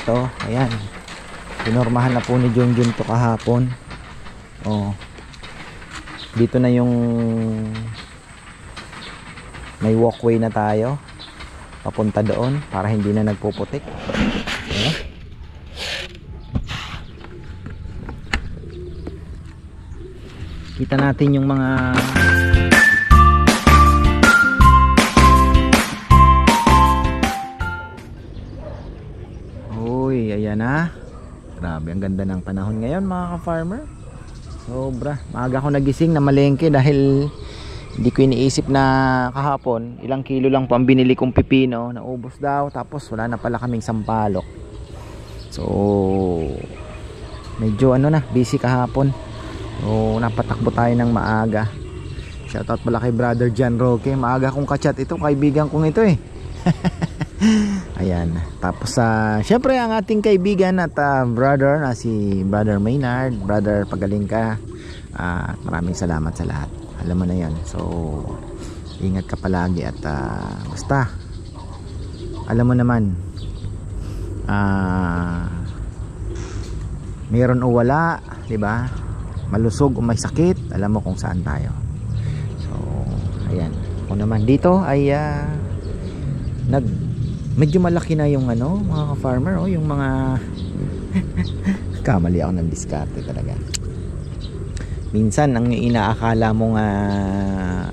ito. Ayan, pinormahan na po ni Junjun to kahapon. Oh, dito na yung may walkway na tayo papunta doon para hindi na nagpuputik. Ayan. Kita natin yung mga uy, ayan na. Grabe, ang ganda ng panahon ngayon mga ka-farmer. Sobra. Maaga ako nagising na malengke dahil hindi ko iniisip na kahapon ilang kilo lang po ang binili kong pipino, naubos daw, tapos wala na pala kaming sampalok. So medyo ano na, busy kahapon. So napatakbo tayo ng maaga. Shoutout pala kay Brother John Roque. Maaga kong kachat ito, kaibigan kong ito eh. Ayan. Tapos syempre ang ating kaibigan at brother na si Brother Maynard. Brother, pagaling ka. Maraming salamat sa lahat. Alam mo na yan. So ingat ka palagi at basta alam mo naman, meron o wala, di ba? Malusog o may sakit, alam mo kung saan tayo. So ayan. Kung naman dito ay medyo malaki na yung ano, mga ka-farmer, oh, yung mga kamali ako ng diskarte talaga. Minsan ang inaakala mong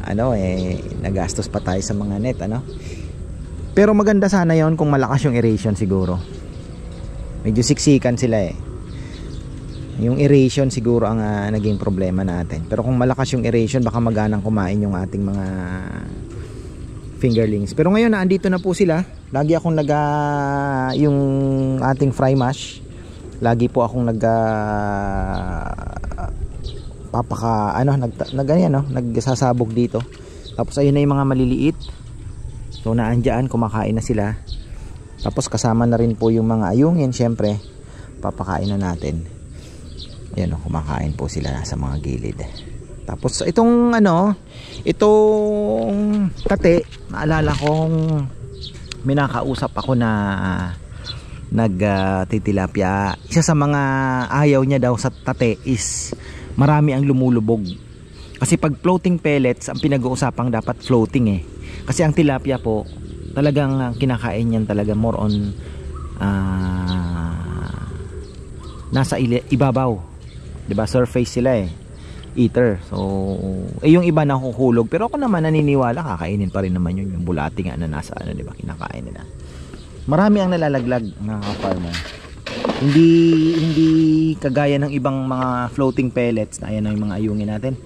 ano nagastos pa tayo sa mga net, ano. Pero maganda sana yon kung malakas yung aeration siguro. Medyo siksikan sila eh. Yung aeration siguro ang naging problema natin. Pero kung malakas yung aeration, baka maganang kumain yung ating mga fingerlings. Pero ngayon naandito na po sila. Lagi akong yung ating fry mash. Lagi po akong nagsasabog dito. Tapos ayun na yung mga maliliit. So naandyan, kumakain na sila. Tapos kasama na rin po yung mga ayungin, syempre papakain na natin. Ayan, kumakain po sila sa mga gilid. Tapos itong itong tate, naalala kong may nakausap ako na nagtitilapia. Isa sa mga ayaw niya daw sa tate is marami ang lumulubog. Kasi pag floating pellets, ang pinag-uusapang dapat floating eh. Kasi ang tilapia po, talagang kinakain niyan talaga more on nasa ibabaw. 'Di ba? Surface sila eh. Eater. So, yung iba nakukulog, pero ako naman naniniwala kakainin pa rin naman yung bulati nga na nasa 'di ba? Kinakain nila. Marami ang nalalaglag mga farmer. Hindi kagaya ng ibang mga floating pellets na ayan ang mga ayungin natin.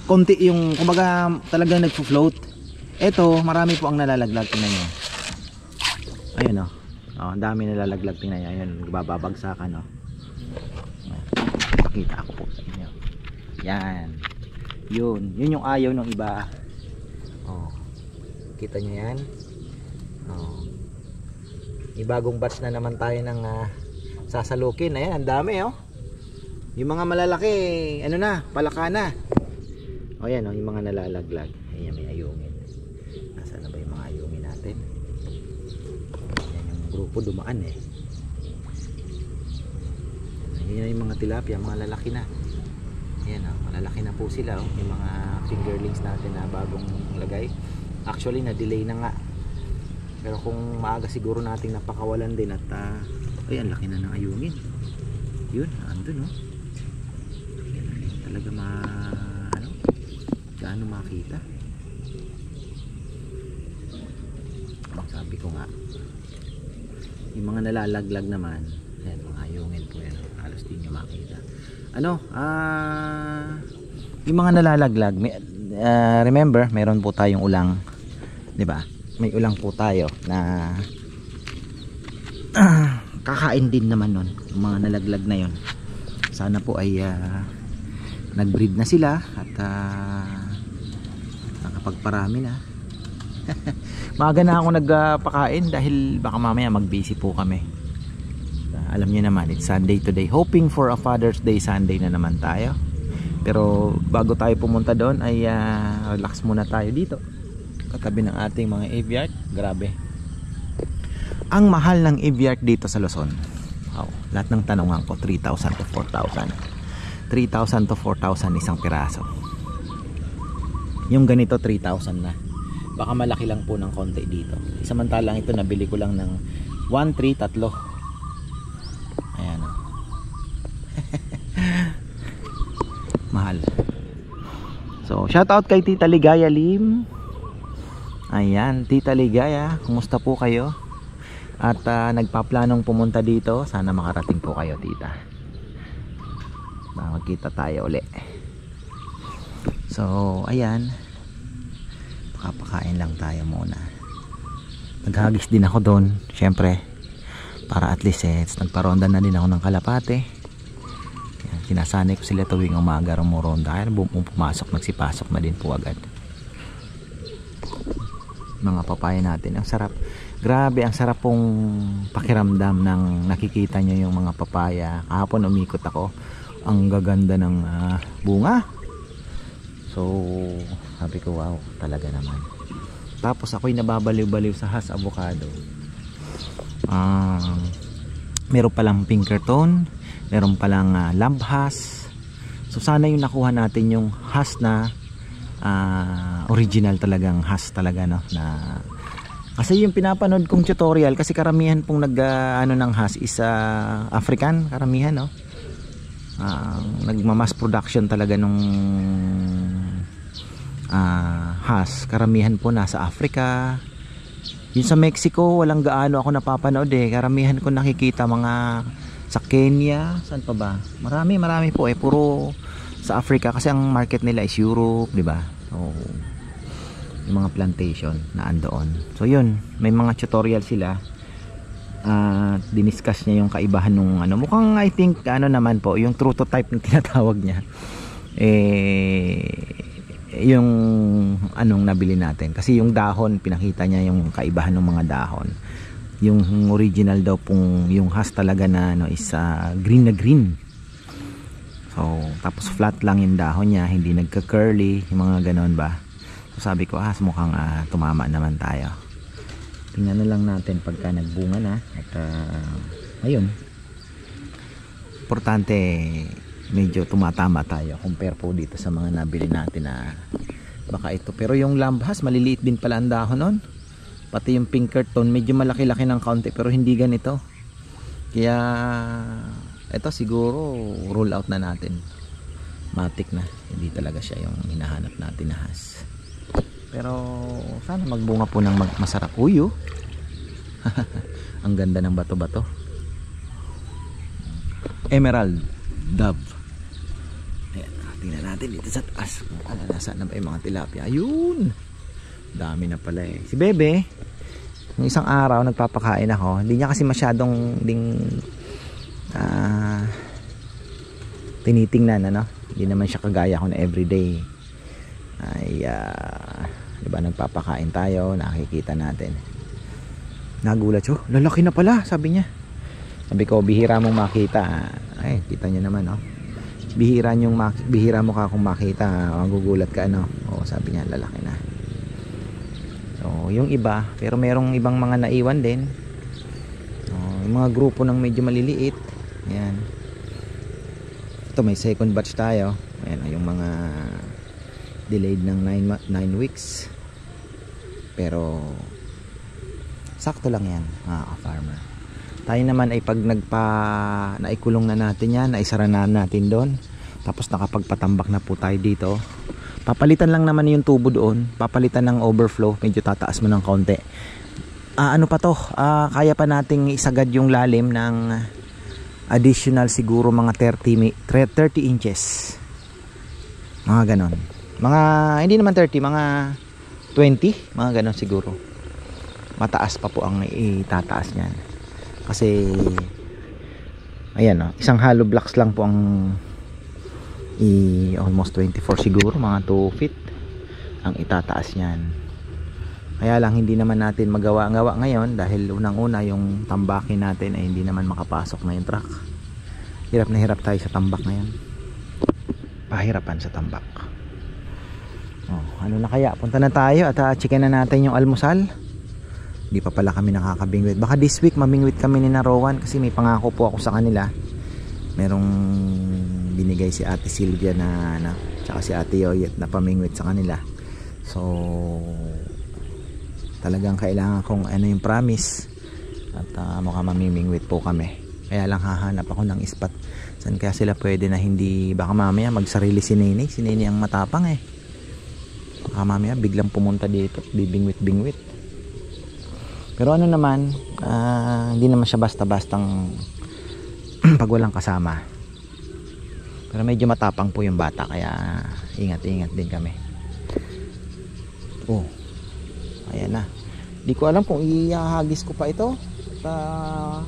Konti yung kumbaga talagang nagfo-float. Ito, marami po ang nalalaglag, tingnan niyo. Ayun oh. Ang dami nalalaglag, tingnan niyo. Ayun, bababagsakan oh. Pakita ako po sa inyo. Yan. Yun yung ayaw ng iba. Oh. Kita niyo yan? Oh. Ibagong batch na naman tayo ng sasalukin. Ayan, ang dami oh. Yung mga malalaki, ano na, palaka na. O yan oh, yung mga nalalaglag. Ayan, may ayungin. Nasaan na ba yung mga ayungin natin? Ayan, yung grupo dumaan eh. Ayan yung mga tilapia, mga lalaki na. Ayan oh, malalaki na po sila oh. Yung mga fingerlings natin na bagong lagay. Actually, na-delay na nga. Pero kung maaga siguro nating napakawalan din at ay, ang laki na ng ayungin. Yun, andun oh. Yan, talaga gaano makita. Sabi ko nga, yung mga nalalaglag naman, ayan, mga ayungin po yan, halos di nyo makita. Yung mga nalalaglag, remember, meron po tayong ulang, 'di ba? May ulang po tayo na kakain din naman nun, yung mga nalaglag na yon. Sana po ay nagbreed na sila at nakapagparami na. Maaga na ako nagpakain dahil baka mamaya mag-busy po kami. Alam niyo naman, it's Sunday today, hoping for a Father's Day Sunday na naman tayo. Pero bago tayo pumunta doon ay relax muna tayo dito katabi ng ating mga aviart. Grabe, ang mahal ng aviart dito sa Luzon. Wow, lahat ng tanongan ko 3,000 to 4,000, 3,000 to 4,000 isang piraso. Yung ganito 3,000 na. Baka malaki lang po ng konti dito. Samantalang ito nabili ko lang ng 1,3 tatlo. Ayan o. Mahal. So shout out kay Tita Ligaya Lim. Ayan, Tita Ligaya, kumusta po kayo? At nagpaplanong pumunta dito. Sana makarating po kayo, tita. Magkita tayo uli. So ayan, pakapakain lang tayo muna. Naghagis din ako doon, syempre, para at least nagparonda na din ako ng kalapate. Ayan, sinasanay ko sila tuwing umaga rumoronda. Ayan, pumasok, nagsipasok na din po agad. Mga papaya natin, ang sarap. Grabe, ang sarap pong pakiramdam ng nakikita nyo yung mga papaya. Kahapon umikot ako, ang gaganda ng bunga. So sabi ko, wow, talaga naman. Tapos ako'y nababaliw-baliw sa Hass avocado. Meron palang Pinkerton, meron palang Lambhas. So sana yung nakuha natin yung Hass na original talagang Hass talaga, no? Na kasi yung pinapanood kong tutorial, kasi karamihan pong ng Hass is African, karamihan, no? Nagmamas production talaga nung Hass, karamihan po nasa Africa. Yung sa Mexico walang gaano ako napapanood karamihan ko nakikita mga sa Kenya, saan pa ba, marami po puro sa Africa, kasi ang market nila is Europe, di ba? So yung mga plantation na andoon. So yun, may mga tutorial sila. Diniscuss niya yung kaibahan nung mukhang I think naman po yung prototype na tinatawag niya yung anong nabili natin, kasi yung dahon pinakita niya yung kaibahan ng mga dahon. Yung original daw pong yung Hass talaga na is green na green. So tapos flat lang yung dahon niya, hindi nagka-curly, yung mga ganon ba. So sabi ko mukhang tumama naman tayo. Tingnan na lang natin pagka nagbunga na. At ayun, importante medyo tumatama tayo compare po dito sa mga nabili natin na baka ito. Pero yung Lambhas maliliit din pala ang dahon nun. Pati yung Pinkerton medyo malaki-laki ng kaunti, pero hindi ganito. Kaya ito siguro roll out na natin. Matik na, hindi talaga siya yung hinahanap natin na Hass. Pero sana magbunga po ng masarap. Uyo. Ang ganda ng bato-bato. Emerald Dove. Ayan, tingnan natin dito sa taas. Nasaan na ba yung mga tilapia? Ayun, dami na pala Si Bebe, yung isang araw nagpapakain ako, hindi niya kasi masyadong tinitingnan, hindi naman siya kagaya ko na everyday ay diba, nagpapakain tayo, nakikita natin. Nagulat siya, lalaki na pala, sabi niya. Sabi ko, bihira mong makita. Ay, kita niyo naman, bihira mo ka kung makita, magugulat ka, sabi niya, lalaki na. So yung iba, pero merong ibang mga naiwan din. Yung mga grupo ng medyo maliliit. Ayan, ito may second batch tayo. Ayan, yung mga delayed ng 9 weeks, pero sakto lang yan, mga ka-farmer. Tayo naman ay pag naikulong na natin yan, naisara na natin doon, tapos nakapagpatambak na po tayo dito, papalitan lang naman yung tubo doon, papalitan ng overflow, medyo tataas mo ng kaunti. Ano pa to, kaya pa nating isagad yung lalim ng additional siguro mga 30 inches, mga ganon, mga hindi naman 30, mga 20, mga ganon siguro. Mataas pa po ang itataas niyan, kasi ayan, isang hollow blocks lang po ang almost 24 siguro, mga 2 feet ang itataas niyan. Kaya lang hindi naman natin magawa-gawa ngayon dahil unang-una yung tambakin natin ay hindi naman makapasok na yung truck. Hirap na hirap tayo sa tambak ngayon, pahirapan sa tambak. Ano na kaya, punta na tayo at checkin na natin yung almusal. Hindi pa pala kami nakakabingwit. Baka this week mamingwit kami ni Rowan kasi may pangako po ako sa kanila. Merong binigay si Ate Sylvia na tsaka si Ate Yoyet na pamingwit sa kanila. So talagang kailangan kong yung promise. At mukhang mamimingwit po kami. Kaya lang hahanap ako ng spot saan kaya sila pwede na hindi, baka mamaya magsarili si Nene. Si Nene ang matapang baka mamaya biglang pumunta dito, bibingwit-bingwit. Pero ano naman, hindi naman siya basta-bastang pag walang kasama. Pero medyo matapang po yung bata, kaya ingat-ingat din kami. Ayan na. Di ko alam kung ihahagis ko pa ito at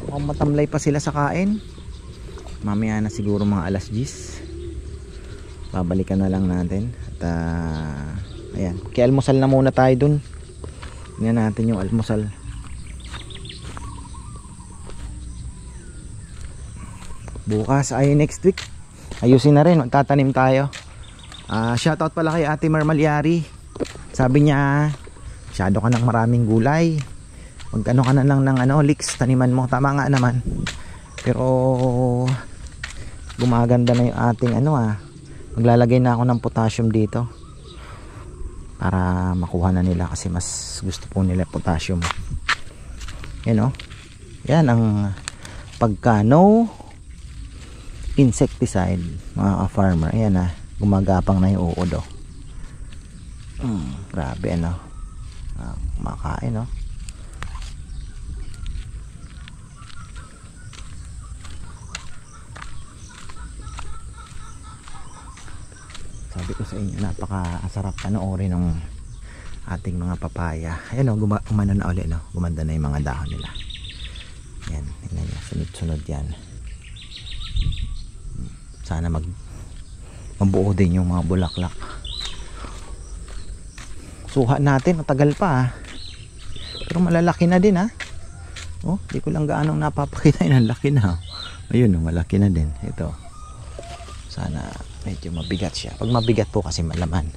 mukhang matamlay pa sila sa kain. Mamaya na siguro mga alas 10 babalikan na lang natin. At ayan, kialmusal na muna tayo dun. Tingnan natin yung almusal. Bukas ay next week ayusin na rin, magtatanim tayo. Shoutout pala kay Ate Marmalyari. Sabi niya, masyado ka ng maraming gulay, magkano ka na lang ng leeks, taniman mo. Tama nga naman, pero gumaganda na yung ating maglalagay na ako ng potassium dito para makuha na nila, kasi mas gusto po nila potassium. Yan yan ang pagkano insecticide mga farmer. Ayan gumagapang na yung uod. Grabe makain sabi ko sa inyo, napakasarap panoorin ng ating mga papaya. Ayan gumana na ulit gumanda na yung mga dahon nila. Yan, tingnan nyo, sunod-sunod yan. Sana mabuo din yung mga bulaklak. Suha natin, matagal pa pero malalaki na din di ko lang gaanong napapakita yung laki na. Ayun malaki na din ito. Sana medyo mabigat siya. Pag mabigat po kasi malaman.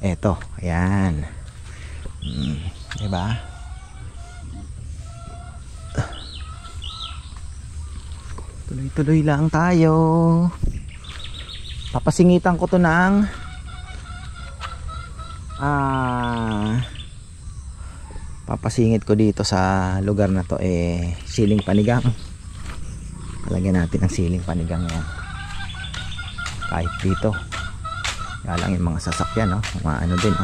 Eto, ayan. Diba? Tuloy-tuloy lang tayo. Papasingitan ko to ng papasingit ko dito sa lugar na to siling panigang. Palagyan natin ang siling panigang yan. Kahit dito kaya lang yung mga sasakyan mga din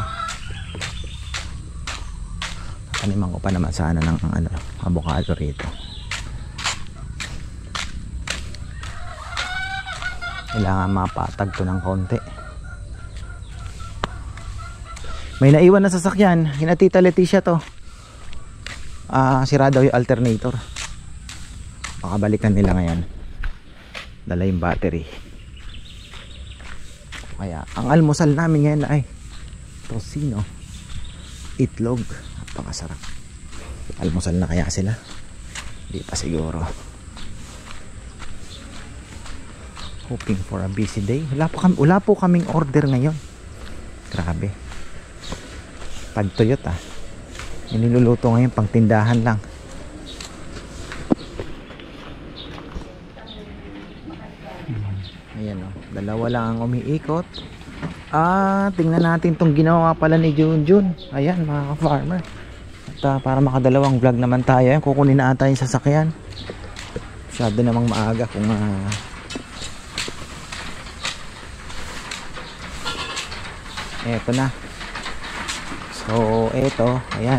taniman ko pa naman sana ng avocado rito. Kailangan mapatag to ng konti. May naiwan na sasakyan kina Tita Leticia to. Sira daw yung alternator, baka balikan nila ngayon. Dala yung battery. Kaya ang almusal namin ngayon ay tosino, itlog. Napakasarap. Almusal na kaya sila? Hindi pa siguro. Hoping for a busy day. Wala po kaming order ngayon. Grabe. Pagtuyot niluluto ngayon pang tindahan lang. Ayan dalawa lang ang umiikot. Tingnan natin tong ginawa pala ni Junjun. Ayan mga farmer. At para makadalawang vlog naman tayo. Ayan, kukunin na ata yung sasakyan. Masyado namang maaga kung eto na. So eto, ayan,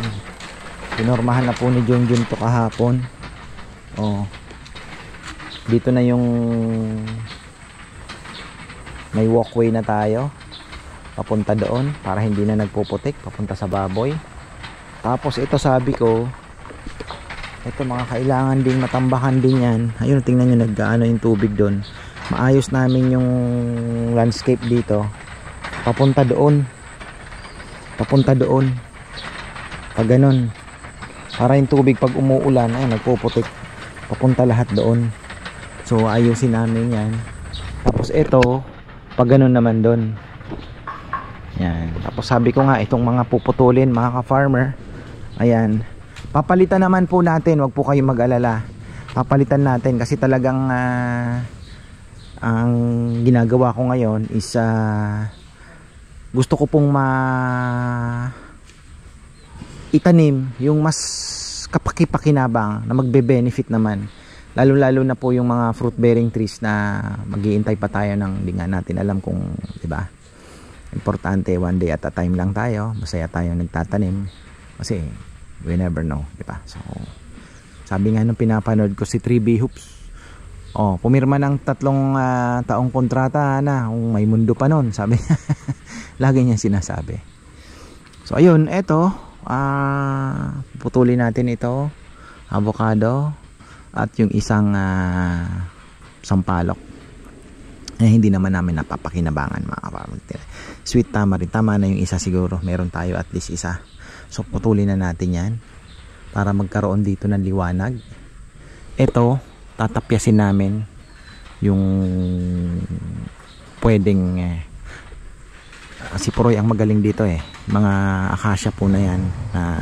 pinormahan na po ni Junjun to kahapon. Dito na yung may walkway na tayo papunta doon para hindi na nagpuputik papunta sa baboy. Tapos ito sabi ko, ito mga kailangan ding matambakan din yan. Ayun, tingnan nyo naggaano yung tubig doon. Maayos namin yung landscape dito papunta doon pag ganun, para yung tubig pag umuulan nagpuputik papunta lahat doon. So ayusin namin yan. Tapos ito pag ganun naman doon. Yan. Tapos sabi ko nga, itong mga puputulin mga ka-farmer, ayan, papalitan naman po natin, wag po kayong mag-alala. Papalitan natin kasi talagang ang ginagawa ko ngayon is gusto ko pong itanim yung mas kapaki-pakinabang na magbe-benefit naman, lalo na po yung mga fruit bearing trees na mag-iintay pa tayo ng hindi nga natin alam kung, di ba, importante one day at a time lang tayo, masaya tayo nagtatanim kasi we never know, di ba? So sabi nga nung pinapanood ko si 3B Hoops, pumirma ng 3 taong kontrata na kung may mundo pa nun, sabi niya. Lagi niya sinasabi. So ayun, eto, putulin natin ito, avocado at yung isang sampalok hindi naman namin napapakinabangan mga kapatid. Sweet tamarind, tama na yung isa siguro, meron tayo at least isa. So putulin na natin yan para magkaroon dito ng liwanag. Ito, tatapyasin namin yung pwedeng si Puroy ang magaling dito mga acacia po na yan na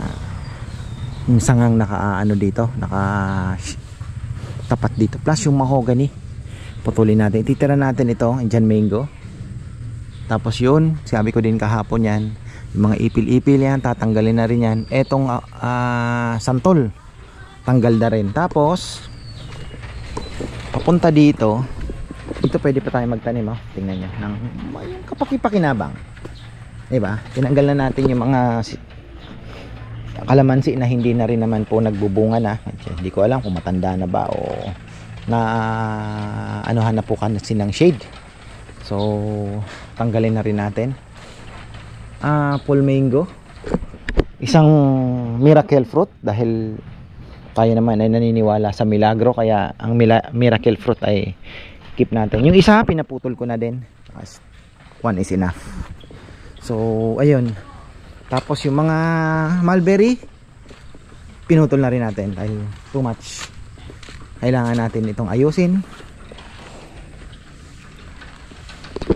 yung sangang naka dito, naka tapat dito, plus yung mahogany putulin natin. Ititira natin ito Indian mango, tapos yun sabi ko din kahapon yan, yung mga ipil-ipil yan tatanggalin na rin yan. Etong santol tanggal na rin. Tapos papunta dito, ito pwede pa tayo magtanim, tingnan nyo, ng yung kapaki-pakinabang, diba? Tinanggal na natin yung mga kalamansi na hindi na rin naman po nagbubunga na. Hindi ko alam kung matanda na ba o na anuhan na po kasi ng shade. So tanggalin na rin natin. Full mango, isang miracle fruit, dahil tayo naman ay naniniwala sa milagro, kaya ang miracle fruit ay keep natin. Yung isa pinaputol ko na din, one is enough. So ayun, tapos yung mga mulberry pinutol na rin natin dahil too much. Kailangan natin itong ayusin.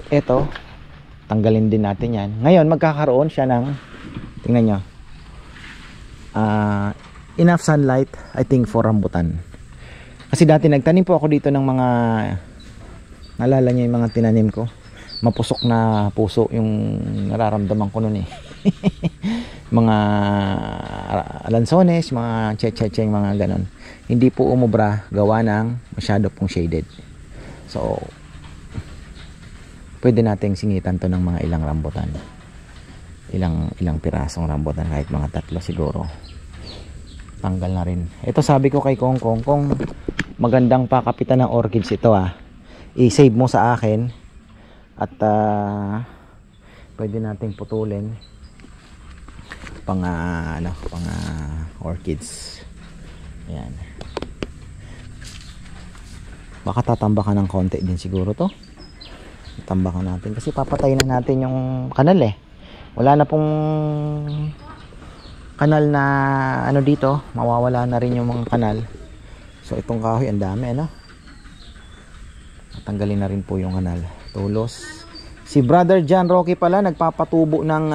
Ito tanggalin din natin yan. Ngayon magkakaroon siya ng, tingnan nyo, enough sunlight I think for rambutan. Kasi dati nagtanim po ako dito ng mga, nalala nyo yung mga tinanim ko, mapusok na puso yung nararamdaman ko nun mga lansones, mga chechecheng, mga ganon. Hindi po umubra gawa ng masyado pong shaded. So pwede nating singitan to ng mga ilang rambutan, ilang pirasong rambutan, kahit mga 3 siguro. Tanggal na rin. Ito sabi ko kay Kong Kong, kung magandang pakapitan ng orchids ito, i-save mo sa akin at pwede nating putulin pang orchids. Ayan, baka tatambakan ng konti din siguro to. Tambakan natin kasi papatayin na natin yung kanal wala na pong kanal na dito, mawawala na rin yung mga kanal. So itong kahoy ang dami, tanggalin na rin po yung kanal. Tulos si Brother John Rocky pala nagpapatubo ng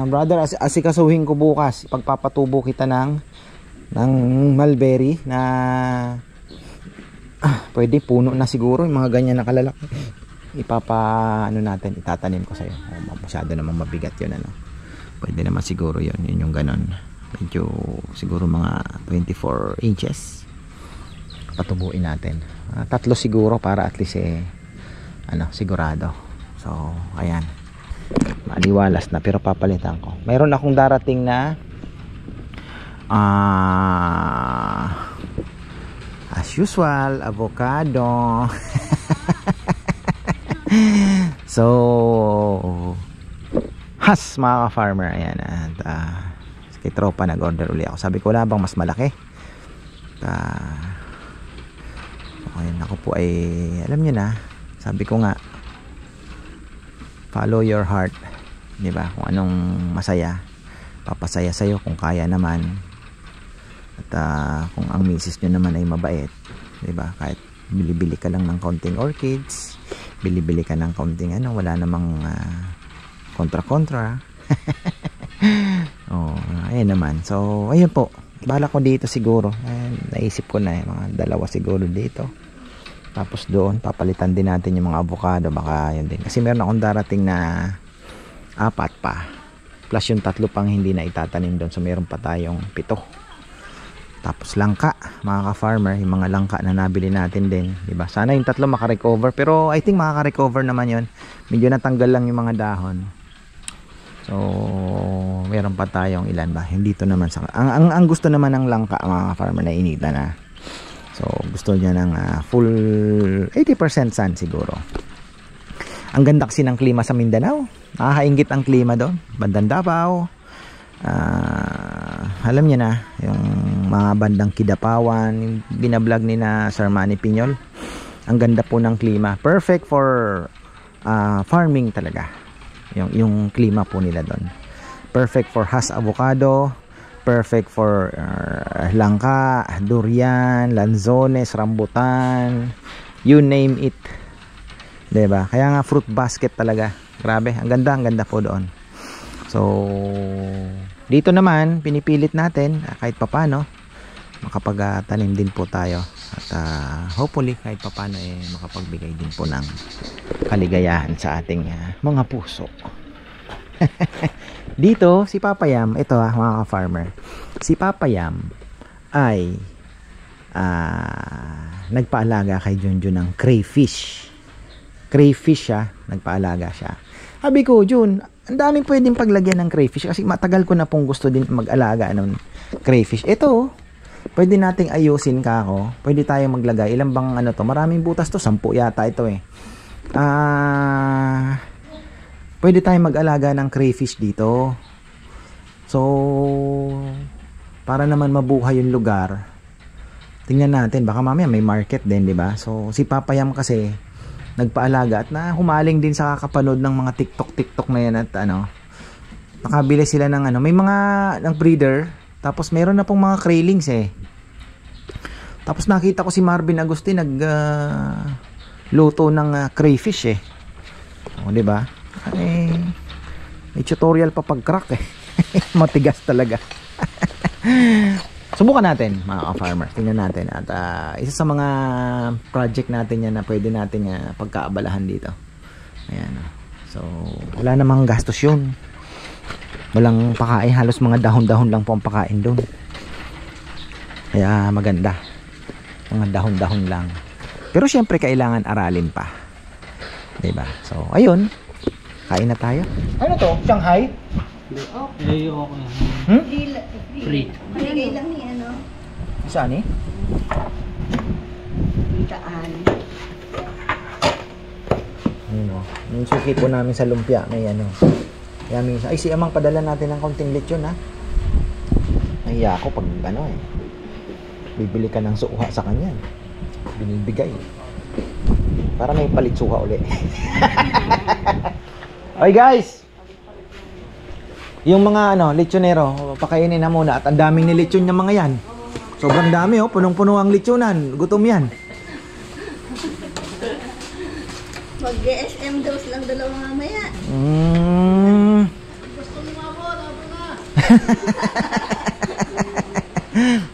brother, asikasuhin ko bukas, pagpapatubo kita ng mulberry na pwede puno na siguro, yung mga ganyan na kalalaki. Natin, itatanim ko sa'yo. Masyado naman mabigat yun, pwede naman siguro yun yung ganon, medyo siguro mga 24 inches patubuin natin. 3 siguro para at least sigurado. So ayan, maliwalas na, pero papalitan ko. Mayroon akong darating na as usual, avocado. So has mga ka-farmer, ayan, at kay tropa nag-order uli ako. Sabi ko, wala bang mas malaki? Ayun, ako po ay alam nyo na, sabi ko nga, follow your heart, di ba? Kung anong masaya, papasaya sa'yo kung kaya naman. At kung ang misis nyo naman ay mabait, di ba? Kahit bili-bili ka lang ng konting orchids, bili-bili ka ng kaunting ano, wala namang kontra-kontra. Oh, ayan naman. So, ayun po. Bala ko dito siguro. Naisip ko na mga dalawa siguro dito. Tapos doon, papalitan din natin yung mga avocado. Baka yun din. Kasi meron akong darating na 4 pa. Plus yung 3 pang hindi na itatanim doon. So, meron pa tayong 7. Tapos langka, mga ka-farmer. Yung mga langka na nabili natin din. Diba? Sana yung 3 makarecover. Pero I think makaka-recover naman yun. Medyo natanggal lang yung mga dahon. So, meron pa tayong ilan ba? Hindi to naman sa ang gusto naman ng langka, mga farmer, na inita na. So, gusto niya ng full 80% sun siguro. Ang ganda kasi ng klima sa Mindanao. Nakakaingit ang klima doon. Bandang Davao. Alam niyo na, yung mga bandang Kidapawan, yung binablog ni na Sir Manny Piñol. Ang ganda po ng klima. Perfect for farming talaga. Yung klima po nila doon. Perfect for Hass avocado, perfect for langka, durian, lanzones, rambutan, you name it. 'Di ba? Kaya nga fruit basket talaga. Grabe, ang ganda po doon. So, dito naman pinipilit natin kahit papaano makapagtanim din po tayo at hopefully kahit papaano makapagbigay din po ng kaligayahan sa ating mga puso. Dito si Papa Yam, ito mga ka-farmer, si Papa Yam ay nagpaalaga kay Junjun ng crayfish siya, nagpaalaga siya. Sabi ko, Jun, ang daming pwedeng paglagyan ng crayfish kasi matagal ko na pong gusto din mag-alaga ng crayfish. Ito, pwede nating ayusin kako. Pwede tayo maglagay. Ilan bang ano to? Maraming butas to. 10 yata ito pwede tayo mag-alaga ng crayfish dito. So, para naman mabuhay yung lugar, tingnan natin. Baka mamaya may market din, di ba? So, si Papa Yam kasi nagpaalaga at humaling din sa kakapanood ng mga TikTok na yan at nakabili sila ng may mga ng breeder. Tapos meron na pong mga craylings Tapos nakita ko si Marvin Agustin luto ng crayfish O, di ba? May tutorial pa pag-crack Matigas talaga. Subukan natin, mga ka-farmer. Tingnan natin at isa sa mga project natin yan na pwede natin pagkaabalahan dito. Ayan. So, wala namang gastos yun. Walang pakain, halos mga dahon-dahon lang po ang pakain doon. Kaya maganda. Mga dahon-dahon lang. Pero syempre kailangan aralin pa. Diba? So, ayun. Kain na tayo. Ano to? Shanghai? Okay. Free. Maligay lang ni Saan Taan. Yung suki po namin sa lumpia. May Ay, si Amang padala natin ng konting lechon Nahiya ako pag bibili ka ng suha sa kanya. Binibigay. Para may palit suha uli. Okay guys. Yung mga lechonero, pakainin na muna at ang daming ni lechon ng mga yan. Sobrang dami punong-puno ang lechonan. Gutom yan. Mag-SM dose lang dalawa mamaya. Gusto mo nga po, dapat na.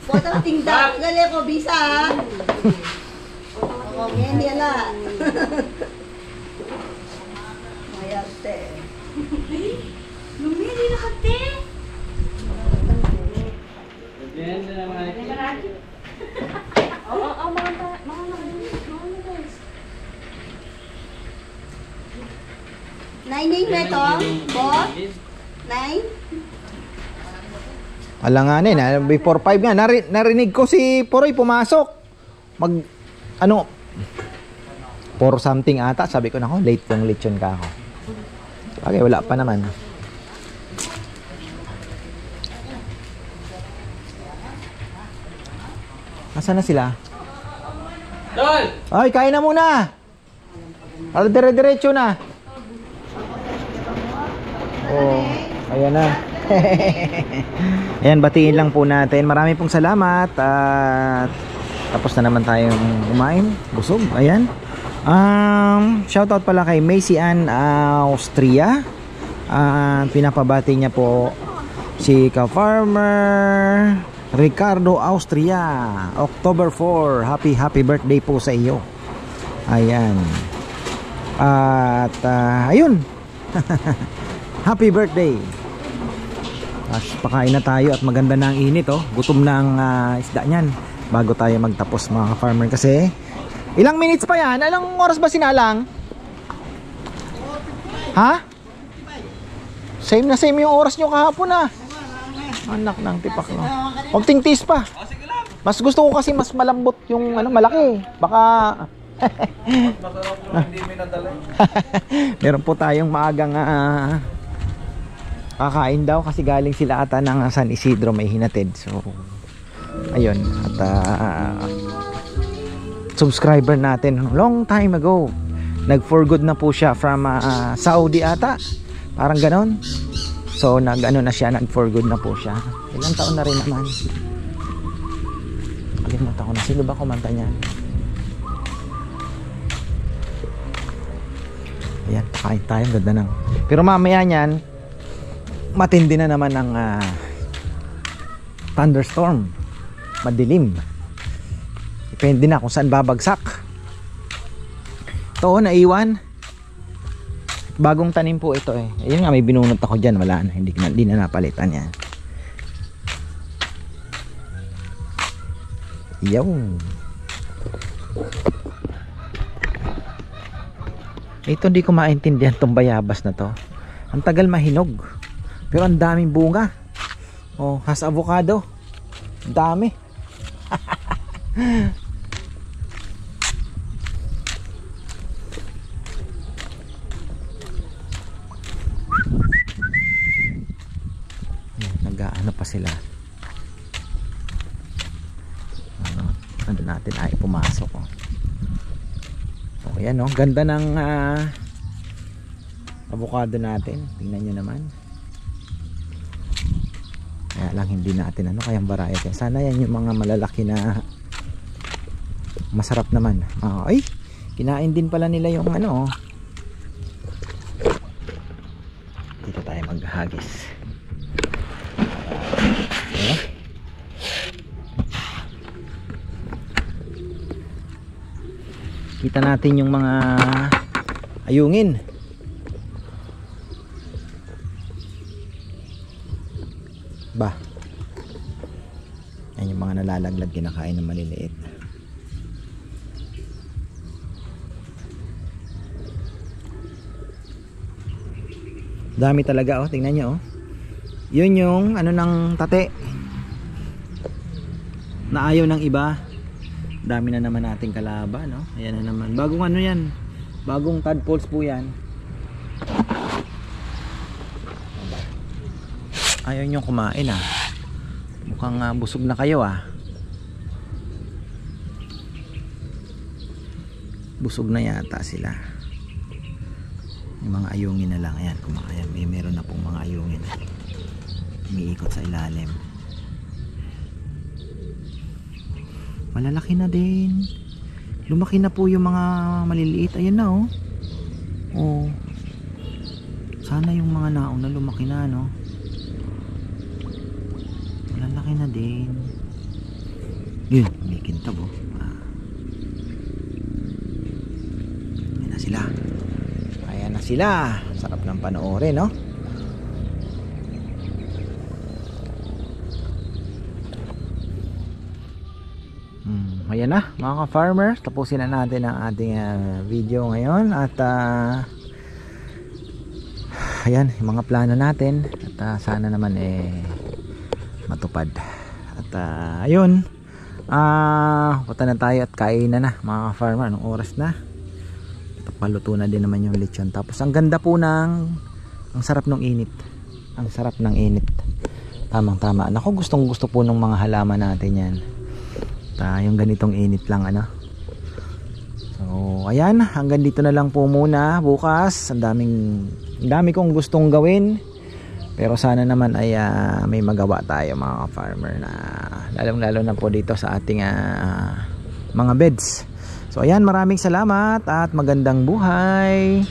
Foto tingda, gali ko bisa hindi ala. Mayarte. Lumili na kate. Ganda naman. Mga guys. 9 meto, boss? 9? Alanganin before 5 nga narinig ko si Poroy pumasok. 4 something ata, sabi ko nako late yung lechon ka ako. Okay, wala pa naman. Nasaan na sila? Tol! Ay, kain na muna. Dire-diretso na. Oh, ayan na. Ayan, batiin lang po natin. Marami pong salamat at tapos na naman tayong kumain. Busog, ayan. Shoutout pala kay Macy Ann Austria. Pinapabati niya po si ka-farmer Ricardo Austria, October 4. Happy birthday po sa iyo. Ayan. At ayun. Happy birthday. Pakain na tayo at maganda na ang init, oh. Gutom na ang isda niyan bago tayo magtapos, mga ka-farmer, kasi ilang minutes pa yan? Anong oras ba sinalang? Ha? Same na same yung oras nyo kahapon, ah. Anak ng tipak, no? Konting tis pa. Mas gusto ko kasi mas malambot yung malaki. Baka meron po tayong maagang kakain daw kasi galing sila ata ng San Isidro, may hinatid. So ayun, at subscriber natin long time ago, nag for good na po siya from Saudi ata, parang ganon. So nag na siya, nag for good na po siya. Ilang taon na rin naman, kalimutan ko na sino ba kumanta niyan. Ayan, kain tayo, ganda ng, pero mamaya niyan matindi na naman ng thunderstorm, madilim, depende na kung saan babagsak. Ito, naiwan, bagong tanim po ito, eh. Ayun nga, may binunot ako dyan, wala na, hindi na napalitan yan. Yaw. Ito hindi ko maintindihan tong bayabas na to. Ang tagal mahinog, pero ang daming bunga. Oh, has avocado. Dami. Nag-aano pa sila. Ano natin ay pumasok, oh. Oh, yan, oh, ganda ng avocado natin. Tingnan nyo naman. Kaya lang hindi natin kayang variety. Sana yan yung mga malalaki na masarap naman. Ay, kinain din pala nila yung dito tayo maghagis. Okay. Kita natin yung mga ayungin. Ba, yan yung mga nalalaglag, kinakain ng maliliit. Dami talaga, oh, tingnan nyo, oh. Yun yung ng tate na ayaw ng iba. Dami na naman nating kalaban, no? Ayan na naman, bagong yan, bagong tadpoles po yan. Ayaw nyo kumain, ah. Mukhang busog na kayo, ah. Busog na yata sila. Yung mga ayungin na lang. Ayan, kumakain. Meron na pong mga ayungin umiikot sa ilalim. Malalaki na din. Lumaki na po yung mga maliliit. Ayan na, oh. Oh. Sana yung mga naong na lumaki na, no? Malalaki na din. Yun, may kintab, oh. Ayan na sila. Ayan na sila. Sarap ng panoorin, no? Ayan na, mga ka-farmer, tapusin na natin ang ating video ngayon. At ayan, yung mga plano natin. At sana naman matupad. At ayun, punta na tayo at kain na mga ka-farmer. Anong oras na? Paluto na din naman yung lechon. Tapos ang ganda po ang sarap ng init. Ang sarap ng init. Tamang tama. Ako, gustong gusto po ng mga halaman natin yan. Yung ganitong init lang, So ayan, hanggang dito na lang po muna. Bukas ang dami kong gustong gawin, pero sana naman ay may magawa tayo, mga farmer, na lalong lalo na po dito sa ating mga beds. So ayan, maraming salamat at magandang buhay.